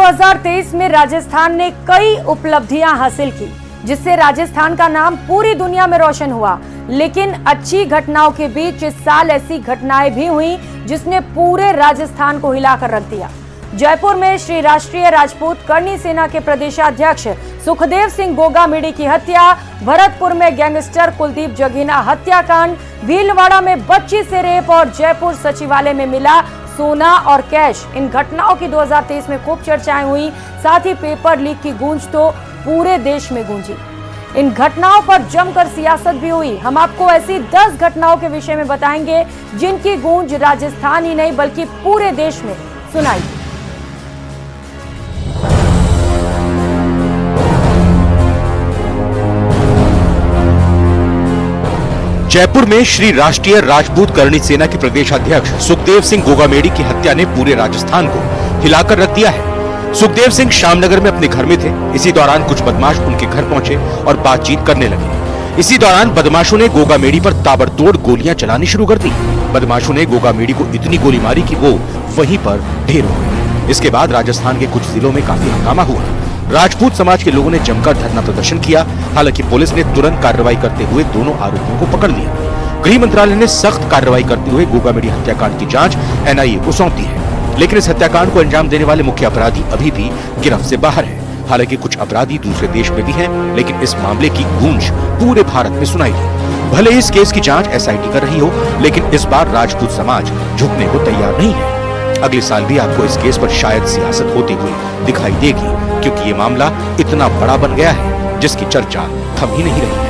2023 में राजस्थान ने कई उपलब्धियां हासिल की, जिससे राजस्थान का नाम पूरी दुनिया में रोशन हुआ। लेकिन अच्छी घटनाओं के बीच इस साल ऐसी घटनाएं भी हुई जिसने पूरे राजस्थान को हिलाकर रख दिया। जयपुर में श्री राष्ट्रीय राजपूत करणी सेना के प्रदेशाध्यक्ष सुखदेव सिंह गोगामेडी की हत्या, भरतपुर में गैंगस्टर कुलदीप जगीना हत्याकांड, भीलवाड़ा में बच्ची से रेप और जयपुर सचिवालय में मिला सोना और कैश। इन घटनाओं की 2023 में खूब चर्चाएं हुई। साथ ही पेपर लीक की गूंज तो पूरे देश में गूंजी। इन घटनाओं पर जमकर सियासत भी हुई। हम आपको ऐसी 10 घटनाओं के विषय में बताएंगे जिनकी गूंज राजस्थान ही नहीं बल्कि पूरे देश में सुनाई। जयपुर में श्री राष्ट्रीय राजपूत करणी सेना के प्रदेशाध्यक्ष सुखदेव सिंह गोगामेडी की हत्या ने पूरे राजस्थान को हिलाकर रख दिया है। सुखदेव सिंह शामनगर में अपने घर में थे। इसी दौरान कुछ बदमाश उनके घर पहुंचे और बातचीत करने लगे। इसी दौरान बदमाशों ने गोगामेडी पर ताबड़तोड़ गोलियां चलानी शुरू कर दी। बदमाशों ने गोगामेडी को इतनी गोली मारी कि वो वहीं पर ढेर हो गए। इसके बाद राजस्थान के कुछ जिलों में काफी हंगामा हुआ। राजपूत समाज के लोगों ने जमकर धरना प्रदर्शन किया। हालांकि पुलिस ने तुरंत कार्रवाई करते हुए दोनों आरोपियों को पकड़ लिया। गृह मंत्रालय ने सख्त कार्रवाई करते हुए गोगामेडी हत्याकांड की जांच एनआईए को सौंप दी है। लेकिन इस हत्याकांड को अंजाम देने वाले मुख्य अपराधी अभी भी गिरफ्त से बाहर है। हालांकि कुछ अपराधी दूसरे देश में भी हैं, लेकिन इस मामले की गूंज पूरे भारत में सुनाई दी। भले इस केस की जांच एसआईटी कर रही हो, लेकिन इस बार राजपूत समाज झुकने को तैयार नहीं है। अगले साल भी आपको इस केस पर शायद सियासत होती हुई दिखाई देगी, क्योंकि ये मामला इतना बड़ा बन गया है जिसकी चर्चा थम ही नहीं रही है।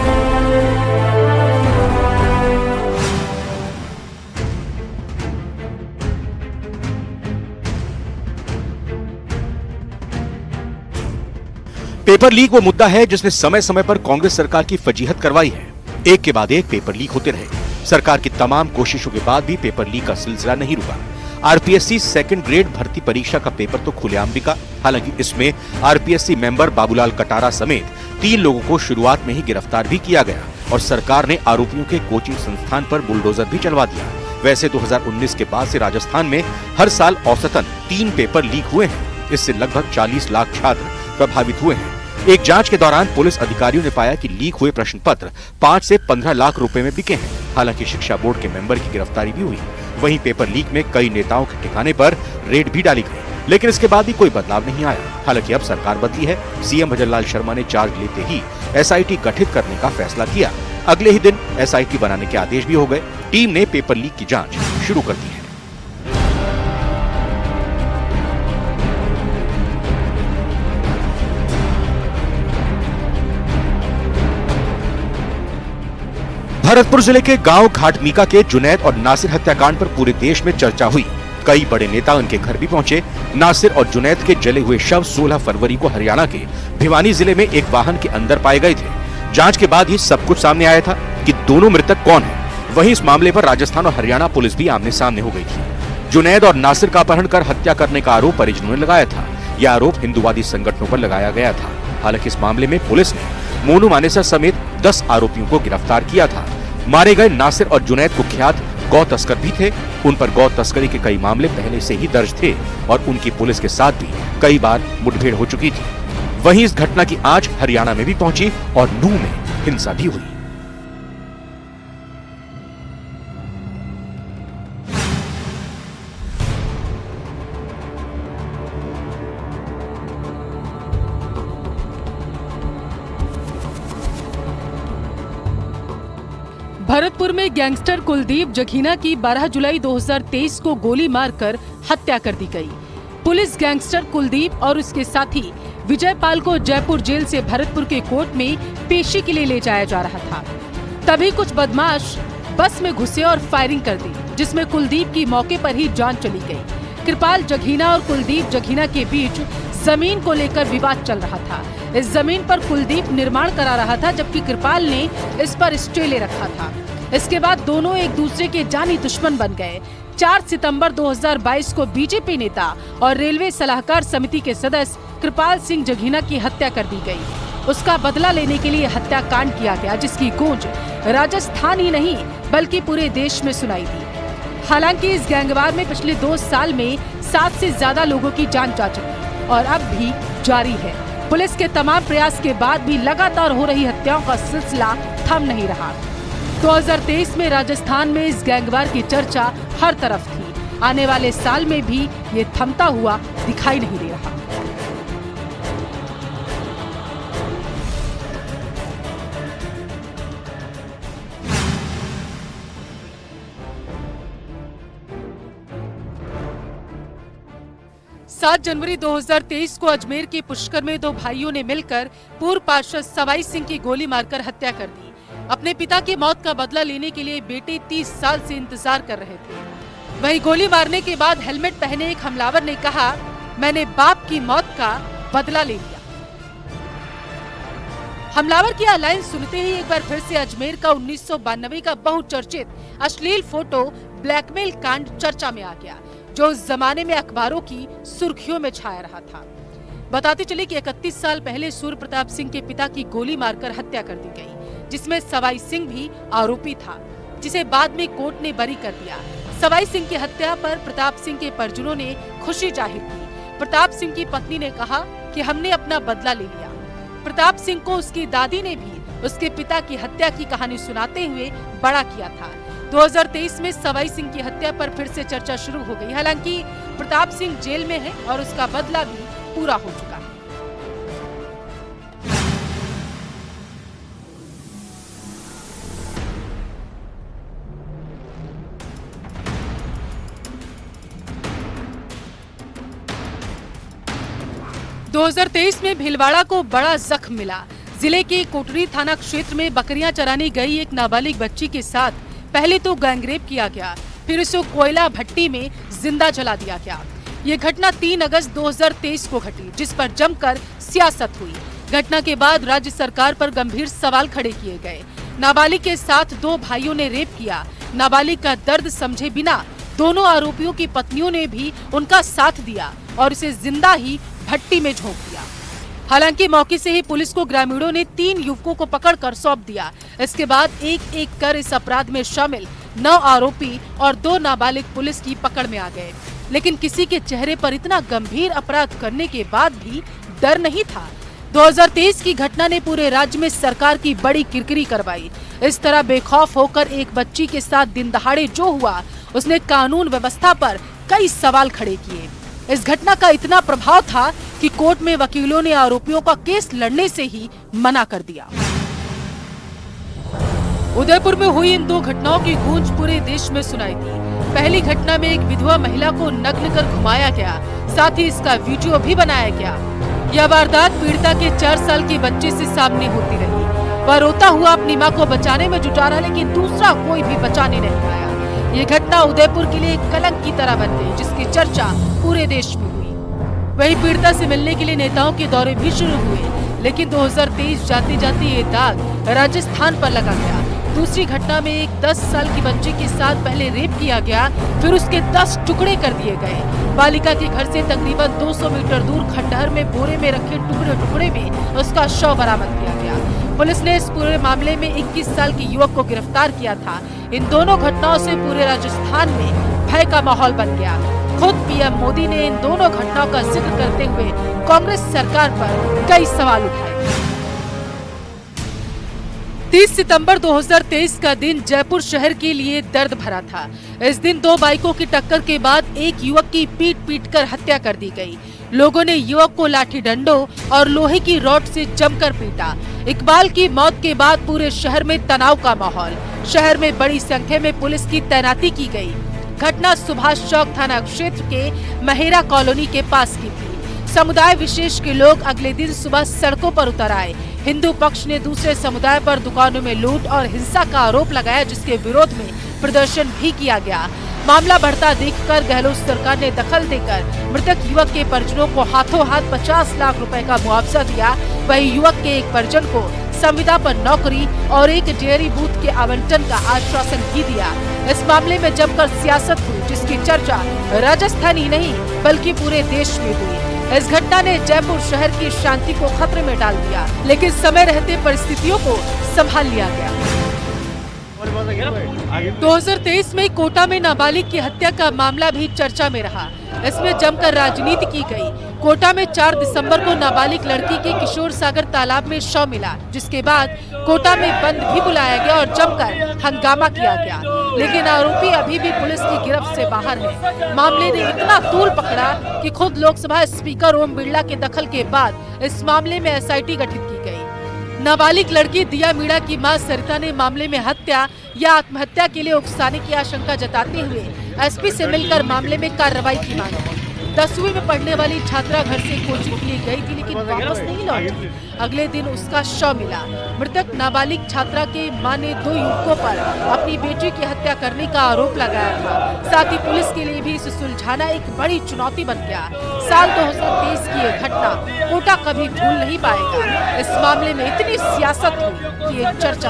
पेपर लीक वो मुद्दा है जिसने समय समय पर कांग्रेस सरकार की फजीहत करवाई है। एक के बाद एक पेपर लीक होते रहे। सरकार की तमाम कोशिशों के बाद भी पेपर लीक का सिलसिला नहीं रुका। आरपीएससी सेकंड ग्रेड भर्ती परीक्षा का पेपर तो खुलेआम बिका। हालांकि इसमें आरपीएससी मेंबर बाबूलाल कटारा समेत 3 लोगों को शुरुआत में ही गिरफ्तार भी किया गया और सरकार ने आरोपियों के कोचिंग संस्थान पर बुलडोजर भी चलवा दिया। वैसे 2019 के बाद से राजस्थान में हर साल औसतन 3 पेपर लीक हुए हैं। इससे लगभग 40 लाख छात्र प्रभावित हुए हैं। एक जांच के दौरान पुलिस अधिकारियों ने पाया कि लीक हुए प्रश्न पत्र 5 से 15 लाख रुपए में बिके हैं। हालांकि शिक्षा बोर्ड के मेंबर की गिरफ्तारी भी हुई। वहीं पेपर लीक में कई नेताओं के ठिकाने पर रेड भी डाली गई, लेकिन इसके बाद भी कोई बदलाव नहीं आया। हालांकि अब सरकार बदली है। सीएम भजनलाल शर्मा ने चार्ज लेते ही एसआईटी गठित करने का फैसला किया। अगले ही दिन एसआईटी बनाने के आदेश भी हो गए। टीम ने पेपर लीक की जांच शुरू कर दी है। भरतपुर जिले के गांव घाटमीका के जुनैद और नासिर हत्याकांड पर पूरे देश में चर्चा हुई। कई बड़े नेता उनके घर भी पहुंचे। नासिर और जुनैद के जले हुए शव 16 फरवरी को हरियाणा के भिवानी जिले में एक वाहन के अंदर पाए गए थे। जांच के बाद ही सब कुछ सामने आया था कि दोनों मृतक कौन है। वहीं इस मामले पर राजस्थान और हरियाणा पुलिस भी आमने सामने हो गई थी। जुनैद और नासिर का अपहरण कर हत्या करने का आरोप परिजनों ने लगाया था। यह आरोप हिंदुवादी संगठनों पर लगाया गया था। हालांकि इस मामले में पुलिस ने मोनू मानेसर समेत 10 आरोपियों को गिरफ्तार किया था। मारे गए नासिर और जुनैद कुख्यात गौ तस्कर भी थे। उन पर गौ तस्करी के कई मामले पहले से ही दर्ज थे और उनकी पुलिस के साथ भी कई बार मुठभेड़ हो चुकी थी। वहीं इस घटना की आंच हरियाणा में भी पहुंची और नूंह में हिंसा भी हुई। भरतपुर में गैंगस्टर कुलदीप जगीना की 12 जुलाई 2023 को गोली मारकर हत्या कर दी गई। पुलिस गैंगस्टर कुलदीप और उसके साथी विजयपाल को जयपुर जेल से भरतपुर के कोर्ट में पेशी के लिए ले जाया जा रहा था। तभी कुछ बदमाश बस में घुसे और फायरिंग कर दी, जिसमें कुलदीप की मौके पर ही जान चली गई। कृपाल जगीना और कुलदीप जगीना के बीच जमीन को लेकर विवाद चल रहा था। इस जमीन पर कुलदीप निर्माण करा रहा था, जबकि कृपाल ने इस पर स्टे ले रखा था। इसके बाद दोनों एक दूसरे के जानी दुश्मन बन गए। 4 सितंबर 2022 को बीजेपी नेता और रेलवे सलाहकार समिति के सदस्य कृपाल सिंह जगीना की हत्या कर दी गई। उसका बदला लेने के लिए हत्याकांड किया गया, जिसकी गूंज राजस्थान ही नहीं बल्कि पूरे देश में सुनाई दी। हालांकि इस गैंगवार में पिछले 2 साल में 7 से ज्यादा लोगों की जान जा चुकी। और अब भी जारी है। पुलिस के तमाम प्रयास के बाद भी लगातार हो रही हत्याओं का सिलसिला थम नहीं रहा। 2023 में राजस्थान में इस गैंगवार की चर्चा हर तरफ थी। आने वाले साल में भी ये थमता हुआ दिखाई नहीं दे रहा। सात जनवरी 2023 को अजमेर के पुष्कर में दो भाइयों ने मिलकर पूर्व पार्षद सवाई सिंह की गोली मारकर हत्या कर दी। अपने पिता की मौत का बदला लेने के लिए बेटे 30 साल से इंतजार कर रहे थे। वहीं गोली मारने के बाद हेलमेट पहने एक हमलावर ने कहा, मैंने बाप की मौत का बदला ले लिया। हमलावर की यह लाइन सुनते ही एक बार फिर से अजमेर का 1992 का बहुचर्चित अश्लील फोटो ब्लैकमेल कांड चर्चा में आ गया, जो उस जमाने में अखबारों की सुर्खियों में छाया रहा था। बताते चले कि 31 साल पहले सूर्य प्रताप सिंह के पिता की गोली मारकर हत्या कर दी गई, जिसमें सवाई सिंह भी आरोपी था, जिसे बाद में कोर्ट ने बरी कर दिया। सवाई सिंह की हत्या पर प्रताप सिंह के परिजनों ने खुशी जाहिर की। प्रताप सिंह की पत्नी ने कहा कि हमने अपना बदला ले लिया। प्रताप सिंह को उसकी दादी ने भी उसके पिता की हत्या की कहानी सुनाते हुए बड़ा किया था। 2023 में सवाई सिंह की हत्या पर फिर से चर्चा शुरू हो गई। हालांकि प्रताप सिंह जेल में है और उसका बदला भी पूरा हो चुका है। – 2023 में भीलवाड़ा को बड़ा जख्म मिला। जिले के कोटरी थाना क्षेत्र में बकरियां चराने गई एक नाबालिग बच्ची के साथ पहले तो गैंगरेप किया गया, फिर उसे कोयला भट्टी में जिंदा जला दिया गया। ये घटना 3 अगस्त 2023 को घटी, जिस पर जमकर सियासत हुई। घटना के बाद राज्य सरकार पर गंभीर सवाल खड़े किए गए। नाबालिग के साथ 2 भाइयों ने रेप किया। नाबालिग का दर्द समझे बिना दोनों आरोपियों की पत्नियों ने भी उनका साथ दिया और उसे जिंदा ही भट्टी में झोंक दिया। हालांकि मौके से ही पुलिस को ग्रामीणों ने 3 युवकों को पकड़कर सौंप दिया। इसके बाद एक-एक कर इस अपराध में शामिल 9 आरोपी और 2 नाबालिग पुलिस की पकड़ में आ गए। लेकिन किसी के चेहरे पर इतना गंभीर अपराध करने के बाद भी डर नहीं था। 2023 की घटना ने पूरे राज्य में सरकार की बड़ी किरकिरी करवाई। इस तरह बेखौफ होकर एक बच्ची के साथ दिन दहाड़े जो हुआ, उसने कानून व्यवस्था पर कई सवाल खड़े किए। इस घटना का इतना प्रभाव था कि कोर्ट में वकीलों ने आरोपियों का केस लड़ने से ही मना कर दिया। उदयपुर में हुई इन 2 घटनाओं की गूंज पूरे देश में सुनाई दी। पहली घटना में एक विधवा महिला को नग्न कर घुमाया गया, साथ ही इसका वीडियो भी बनाया गया। यह वारदात पीड़िता के 4 साल के बच्चे से सामने होती रही। वह रोता हुआ अपनी मां को बचाने में जुटा रहा, लेकिन दूसरा कोई भी बचाने नहीं आया। ये घटना उदयपुर के लिए एक कलंक की तरह बन गई, जिसकी चर्चा पूरे देश में हुई। वहीं पीड़िता से मिलने के लिए नेताओं के दौरे भी शुरू हुए, लेकिन 2023 जाते जाते ये दाग राजस्थान पर लगा गया। दूसरी घटना में एक 10 साल की बच्ची के साथ पहले रेप किया गया, फिर उसके 10 टुकड़े कर दिए गए। बालिका के घर से तकरीबन 200 मीटर दूर खंडहर में बोरे में रखे टुकड़े में उसका शव बरामद किया गया। पुलिस ने इस पूरे मामले में 21 साल के युवक को गिरफ्तार किया था। इन दोनों घटनाओं से पूरे राजस्थान में भय का माहौल बन गया। खुद पीएम मोदी ने इन दोनों घटनाओं का जिक्र करते हुए कांग्रेस सरकार पर कई सवाल उठाए। 30 सितंबर 2023 का दिन जयपुर शहर के लिए दर्द भरा था। इस दिन 2 बाइकों की टक्कर के बाद एक युवक की पीट कर हत्या कर दी गई। लोगों ने युवक को लाठी डंडों और लोहे की रॉड से जमकर पीटा। इकबाल की मौत के बाद पूरे शहर में तनाव का माहौल। शहर में बड़ी संख्या में पुलिस की तैनाती की गई। घटना सुभाष चौक थाना क्षेत्र के महेरा कॉलोनी के पास की थी। समुदाय विशेष के लोग अगले दिन सुबह सड़कों पर उतर आए। हिंदू पक्ष ने दूसरे समुदाय पर दुकानों में लूट और हिंसा का आरोप लगाया, जिसके विरोध में प्रदर्शन भी किया गया। मामला बढ़ता देखकर गहलोत सरकार ने दखल देकर मृतक युवक के परिजनों को हाथों हाथ 50 लाख रुपए का मुआवजा दिया। वहीं युवक के एक परिजन को संविदा पर नौकरी और एक डेयरी बूथ के आवंटन का आश्वासन भी दिया। इस मामले में जमकर सियासत हुई, जिसकी चर्चा राजस्थान ही नहीं बल्कि पूरे देश में हुई। इस घटना ने जयपुर शहर की शांति को खतरे में डाल दिया, लेकिन समय रहते परिस्थितियों को संभाल लिया गया। 2023 में कोटा में नाबालिग की हत्या का मामला भी चर्चा में रहा। इसमें जमकर राजनीति की गई। कोटा में 4 दिसंबर को नाबालिग लड़की के किशोर सागर तालाब में शव मिला, जिसके बाद कोटा में बंद भी बुलाया गया और जमकर हंगामा किया गया, लेकिन आरोपी अभी भी पुलिस की गिरफ्त से बाहर है। मामले ने इतना तूल पकड़ा कि खुद लोकसभा स्पीकर ओम बिरला के दखल के बाद इस मामले में एसआईटी गठित की गई। नाबालिग लड़की दिया मीणा की मां सरिता ने मामले में हत्या या आत्महत्या के लिए उकसाने की आशंका जताते हुए एसपी से मिलकर मामले में कार्रवाई की मांग की। 10वीं में पढ़ने वाली छात्रा घर से कोचिंग के लिए गई थी, लेकिन वापस नहीं लौटी। अगले दिन उसका शव मिला। मृतक नाबालिग छात्रा के मां ने 2 युवकों पर अपनी बेटी की हत्या करने का आरोप लगाया था। साथ ही पुलिस के लिए भी इसे सुलझाना एक बड़ी चुनौती बन गया। साल 2023 की यह घटना कोटा कभी भूल नहीं पाएगा। इस मामले में इतनी सियासत हुई कि एक चर्चा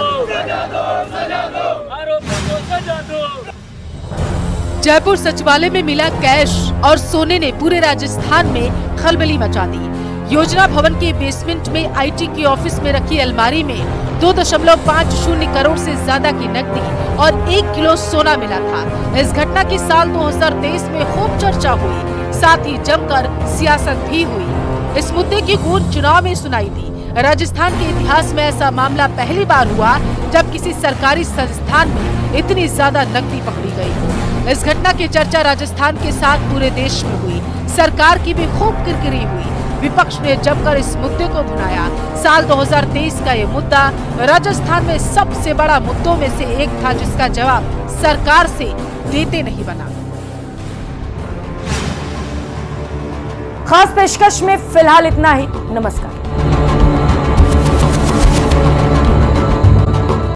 जयपुर सचिवालय में मिला कैश और सोने ने पूरे राजस्थान में खलबली मचा दी। योजना भवन के बेसमेंट में आईटी के ऑफिस में रखी अलमारी में 2.50 करोड़ से ज्यादा की नकदी और 1 किलो सोना मिला था। इस घटना की साल 2023 में खूब चर्चा हुई, साथ ही जमकर सियासत भी हुई। इस मुद्दे की गूंज चुनाव में सुनाई दी। राजस्थान के इतिहास में ऐसा मामला पहली बार हुआ जब किसी सरकारी संस्थान में इतनी ज्यादा नकदी पकड़ी गई। इस घटना की चर्चा राजस्थान के साथ पूरे देश में हुई। सरकार की भी खूब किरकिरी हुई। विपक्ष ने जमकर इस मुद्दे को भुनाया। साल 2023 का ये मुद्दा राजस्थान में सबसे बड़ा मुद्दों में से एक था, जिसका जवाब सरकार से देते नहीं बना। खास पेशकश में फिलहाल इतना ही। नमस्कार।